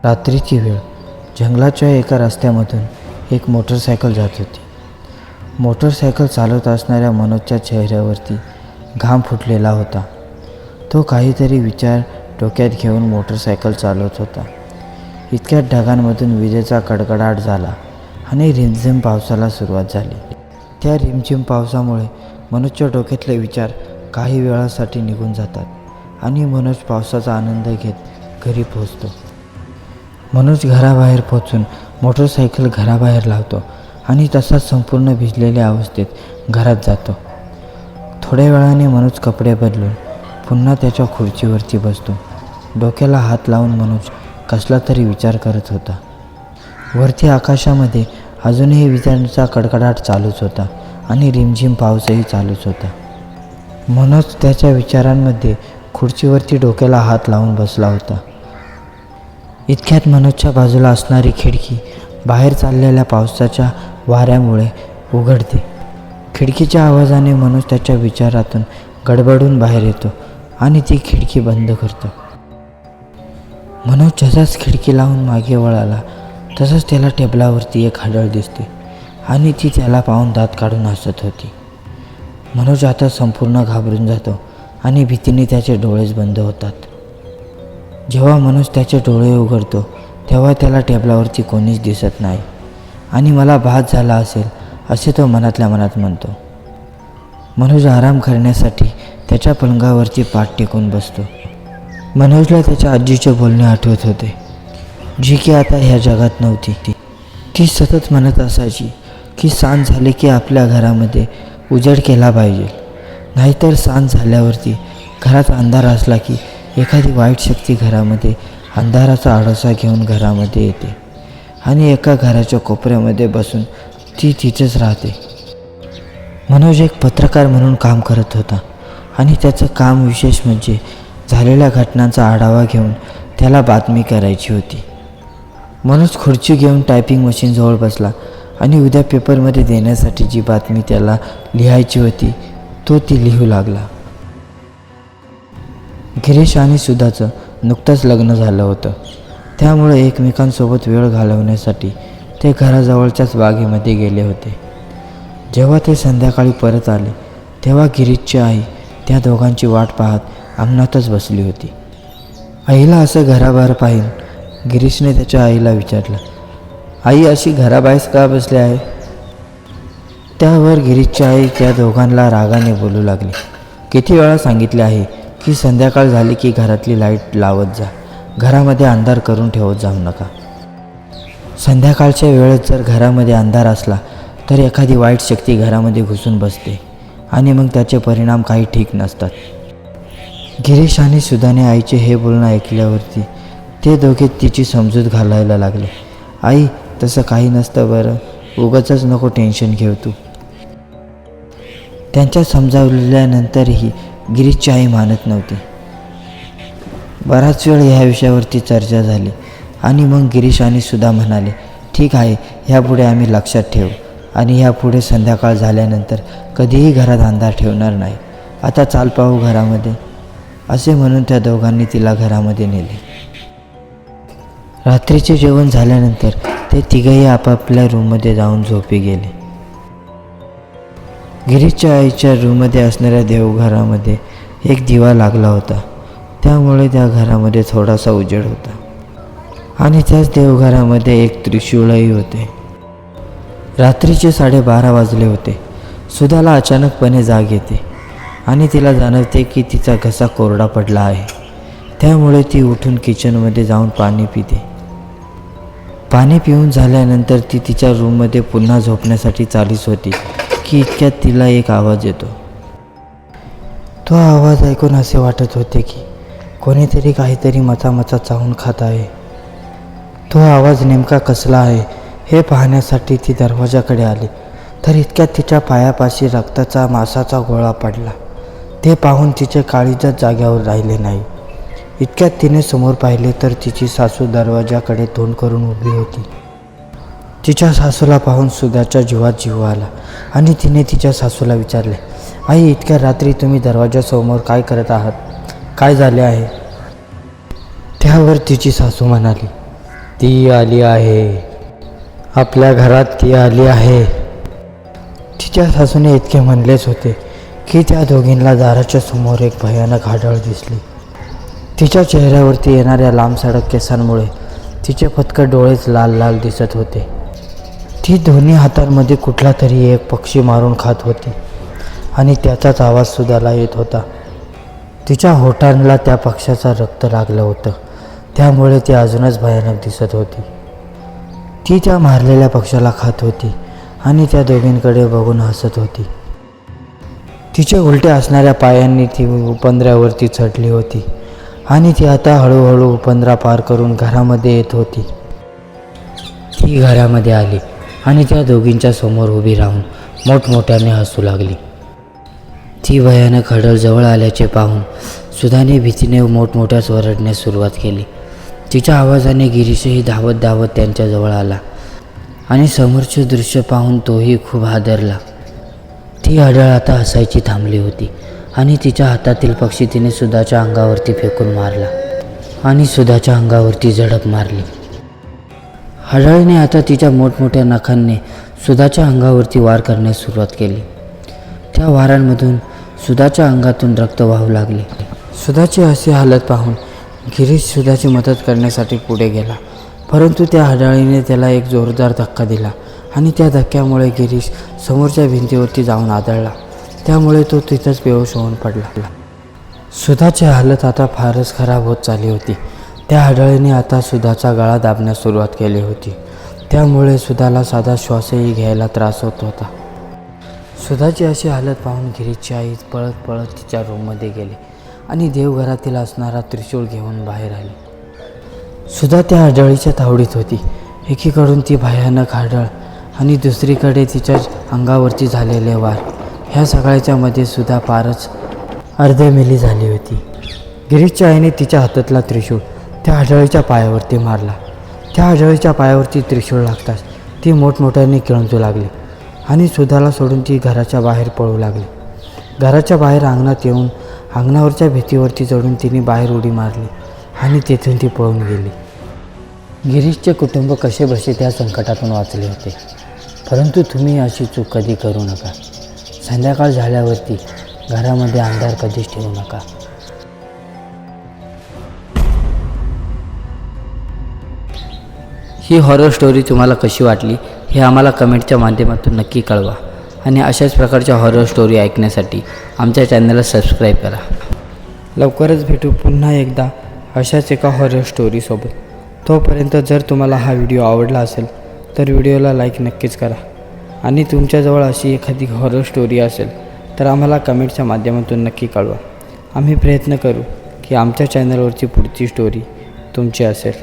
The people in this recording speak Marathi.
रात्रीची वेळ. जंगलाच्या एका रस्त्यामधून एक मोटरसायकल जात होती. मोटरसायकल चालवत असणाऱ्या मनोजच्या चेहऱ्यावरती घाम फुटलेला होता. तो काहीतरी विचार डोक्यात घेऊन मोटरसायकल चालवत होता. इतक्यात ढगांमधून विजेचा कडकडाट झाला आणि रिमझिम पावसाला सुरुवात झाली. त्या रिमझिम पावसामुळे मनोजच्या डोक्यातले विचार काही वेळासाठी निघून जातात आणि मनोज पावसाचा आनंद घेत घरी पोहोचतो. मनोज घराबाहेर पोहोचून मोटरसायकल घराबाहेर लावतो आणि तसाच संपूर्ण भिजलेल्या अवस्थेत घरात जातो. थोड्या वेळाने मनोज कपडे बदलून पुन्हा त्याच्या खुर्चीवरती बसतो. डोक्याला हात लावून मनोज कसला तरी विचार करत होता. वरती आकाशामध्ये अजूनही विजांचा कडकडाट चालूच होता आणि रिमझिम पाऊसही चालूच होता. मनोज त्याच्या विचारांमध्ये खुर्चीवरती डोक्याला हात लावून बसला होता. इतक्यात मनोजच्या बाजूला असणारी खिडकी बाहेर चाललेल्या पावसाच्या वाऱ्यामुळे उघडते. खिडकीच्या आवाजाने मनोज त्याच्या विचारातून गडबडून बाहेर येतो आणि ती खिडकी बंद करतो. मनोज जसाच खिडकी लावून मागे वळाला तसंच त्याला टेबलावरती एक हाडळ दिसते आणि ती त्याला पाहून दात काढून हसत होती. मनोज आता संपूर्ण घाबरून जातो आणि भीतीने त्याचे डोळेच बंद होतात. जेव्हा मनोज त्याचे डोळे उघडतो तेव्हा त्याला टेबलावरती कोणीच दिसत नाही आणि मला भास झाला असेल असे तो मनातल्या मनात म्हणतो. मनोज आराम करण्यासाठी त्याच्या पलंगावरती पाठ टेकून बसतो. मनोजला त्याच्या आजीचे बोलणे आठवत होते, जी की आता ह्या जगात नव्हती. ती सतत म्हणत असायची की सांज झाली की आपल्या घरामध्ये उजेड केला पाहिजे, नाहीतर सांज झाल्यावरती घरात अंधार असला की एखादी वाईट शक्ती घरामध्ये अंधाराचा आडोसा घेऊन घरामध्ये येते आणि एका घराच्या कोपऱ्यामध्ये बसून ती तिथेच राहते. मनोज एक पत्रकार म्हणून काम करत होता आणि त्याचं काम विशेष म्हणजे झालेल्या घटनांचा आढावा घेऊन त्याला बातमी करायची होती. मनोज खुर्ची घेऊन टायपिंग मशीनजवळ बसला आणि उद्या पेपरमध्ये देण्यासाठी जी बातमी त्याला लिहायची होती ती लिहू लागला. गिरीश आणि सुधाचं नुकतंच लग्न झालं होतं, त्यामुळे एकमेकांसोबत वेळ घालवण्यासाठी ते घराजवळच्याच बागेमध्ये गेले होते. जेव्हा ते संध्याकाळी परत आले तेव्हा गिरीशची आई त्या दोघांची वाट पाहत अंगणातच बसली होती. आईला असं घराबाहेर पाहिन गिरीशने त्याच्या आईला विचारलं, आई अशी घराबाहेर का बसली आहे? त्यावर गिरीशची आई त्या दोघांना रागाने बोलू लागली, किती वेळा सांगितले आहे की संध्याकाळ झाली की घरातली लाईट लावत जा, घरामध्ये अंधार करून ठेवत जाऊ नका. संध्याकाळच्या वेळेत जर घरामध्ये अंधार असला तर एखादी वाईट शक्ती घरामध्ये घुसून बसते आणि मग त्याचे परिणाम काही ठीक नसतात. गिरीश आणि सुधाने आईचे हे बोलणं ऐकल्यावरती ते दोघे तिची समजूत घालायला लागले. आई, तसं काही नसतं बरं, उगाचच नको टेन्शन घेऊ तू. त्यांच्या समजावल्यानंतरही गिरीशची आई मानत नव्हती. बराच वेळ ह्या विषयावरती चर्चा झाली आणि मग गिरीश आणि सुधा म्हणाले, ठीक आहे, ह्यापुढे आम्ही लक्षात ठेवू आणि ह्यापुढे संध्याकाळ झाल्यानंतर कधीही घरात अंधार ठेवणार नाही. आता चाल पाहू घरामध्ये, असे म्हणून त्या दोघांनी तिला घरामध्ये नेले. रात्रीचे जेवण झाल्यानंतर ते तिघंही आपापल्या रूममध्ये जाऊन झोपी गेले. गिरीशच्या आईच्या रूममध्ये असणाऱ्या देवघरामध्ये एक दिवा लागला होता, त्यामुळे त्या घरामध्ये थोडासा उजेड होता आणि त्याच देवघरामध्ये एक त्रिशूळही होते. रात्रीचे 12:30 वाजले होते. सुधाला अचानकपणे जाग येते आणि तिला जाणवते की तिचा घसा कोरडा पडला आहे. त्यामुळे ती उठून किचनमध्ये जाऊन पाणी पिते. पाणी पिऊन झाल्यानंतर ती तिच्या रूममध्ये पुन्हा झोपण्यासाठी चालीच होती की इतक्यात तिला एक आवाज येतो. तो आवाज ऐकून असे वाटत होते की कोणीतरी काहीतरी मचामचा चावून खात आहे. तो आवाज नेमका कसला आहे हे पाहण्यासाठी ती दरवाजाकडे आली तर इतक्यात तिच्या पायापाशी रक्ताचा मासाचा गोळा पडला. ते पाहून तिचे काळीजच जाग्यावर राहिले नाही. इतक्यात तिने समोर पाहिले तर तिची सासू दरवाजाकडे तोंड करून उभी होती. तिच्या सासूला पाहून सुधाच्या जीवात जीव आला आणि तिने तिच्या सासूला विचारले, आई, इतक्या रात्री तुम्ही दरवाजासमोर काय करत आहात? काय झाले आहे? त्यावर तिची सासू म्हणाली, ती आली आहे, आपल्या घरात ती आली आहे. तिच्या सासूने इतके म्हणलेच होते की त्या दोघींना दाराच्या समोर एक भयानक आढळ दिसली. तिच्या चेहऱ्यावरती येणाऱ्या लांबसडक केसांमुळे तिचे फतकट डोळेच लाल लाल दिसत होते. ती दोन्ही हातांमध्ये कुठला तरी एक पक्षी मारून खात होती आणि त्याचाच आवाजसुद्धा येत होता. तिच्या होठांना त्या पक्ष्याचं रक्त लागलं होतं, त्यामुळे ती अजूनच भयानक दिसत होती. ती त्या मारलेल्या पक्ष्याला खात होती आणि त्या दोघींकडे बघून हसत होती. तिचे उलटे असणाऱ्या पायांनी ती उपंद्र्यावरती चढली होती आणि ती आता हळूहळू उपंद्रा पार करून घरामध्ये येत होती. ती घरामध्ये आली आणि त्या दोघींच्या समोर उभी राहून मोठमोठ्याने हसू लागली. ती भयानक हडळ जवळ आल्याचे पाहून सुधाने भीतीने मोठमोठ्याच ओरडण्यास सुरुवात केली. तिच्या आवाजाने गिरीशही धावत धावत त्यांच्याजवळ आला आणि समोरचे दृश्य पाहून तोही खूप हादरला. ती हडळ आता हसायची थांबली होती आणि तिच्या हातातील पक्षी तिने सुधाच्या अंगावरती फेकून मारला आणि सुधाच्या अंगावरती झडप मारली. हडळीने आता तिच्या मोठमोठ्या नखांनी सुधाच्या अंगावरती वार करण्यास सुरुवात केली. त्या वारांमधून सुधाच्या अंगातून रक्त वाहू लागले. सुधाची अशी हालत पाहून गिरीश सुधाची मदत करण्यासाठी पुढे गेला, परंतु त्या हडळीने त्याला एक जोरदार धक्का दिला आणि त्या धक्क्यामुळे गिरीश समोरच्या भिंतीवरती जाऊन आदळला. त्यामुळे तो तिथंच बेहोश होऊन पडला. सुधाची हालत आता फारच खराब होत चालली होती. त्या हडळीने आता सुधाचा गळा दाबण्यास सुरुवात केली होती, त्यामुळे सुधाला साधा श्वासही घ्यायला त्रास होत होता. सुधाची अशी हालत पाहून गिरीशची आई पळत पळत तिच्या रूममध्ये गेली आणि देवघरातील असणारा त्रिशूळ घेऊन बाहेर आली. सुधा त्या हडळीच्या तावडीत होती. एकीकडून ती भयानक हडळ आणि दुसरीकडे तिच्या अंगावरती झालेले वार, ह्या सगळ्याच्या मध्ये सुधा फारच अर्धमेली झाली होती. गिरीशच्या आईने तिच्या हातातला त्रिशूळ त्या हडळीच्या पायावरती मारला. त्या हडळीच्या पायावरती त्रिशूळ लागताच ती मोठमोठ्याने किळंजू लागली आणि सुधाला सोडून ती घराच्या बाहेर पळू लागली. घराच्या बाहेर अंगणात येऊन अंगणावरच्या भीतीवरती चढून तिने बाहेर उडी मारली आणि तेथून ती पळून गेली. गिरीशचे कुटुंब कसेबसे त्या संकटातून वाचले होते, परंतु तुम्ही अशी चूक कधी करू नका. संध्याकाळ झाल्यावरती घरामध्ये अंधार कधीच ठेवू नका. ही हॉरर स्टोरी तुम्हाला कशी वाटली हे आम्हाला कमेंटच्या माध्यमातून नक्की कळवा आणि अशाच प्रकारच्या हॉरर स्टोरी ऐकण्यासाठी आमच्या चॅनलला सबस्क्राईब करा. लवकरच भेटू पुन्हा एकदा अशाच एका हॉरर स्टोरीसोबत. तोपर्यंत जर तुम्हाला हा व्हिडिओ आवडला असेल तर व्हिडिओला लाईक नक्कीच करा आणि तुमच्याजवळ अशी एखादी हॉरर स्टोरी असेल तर आम्हाला कमेंटच्या माध्यमातून नक्की कळवा. आम्ही प्रयत्न करू की आमच्या चॅनलवरची पुढची स्टोरी तुमची असेल.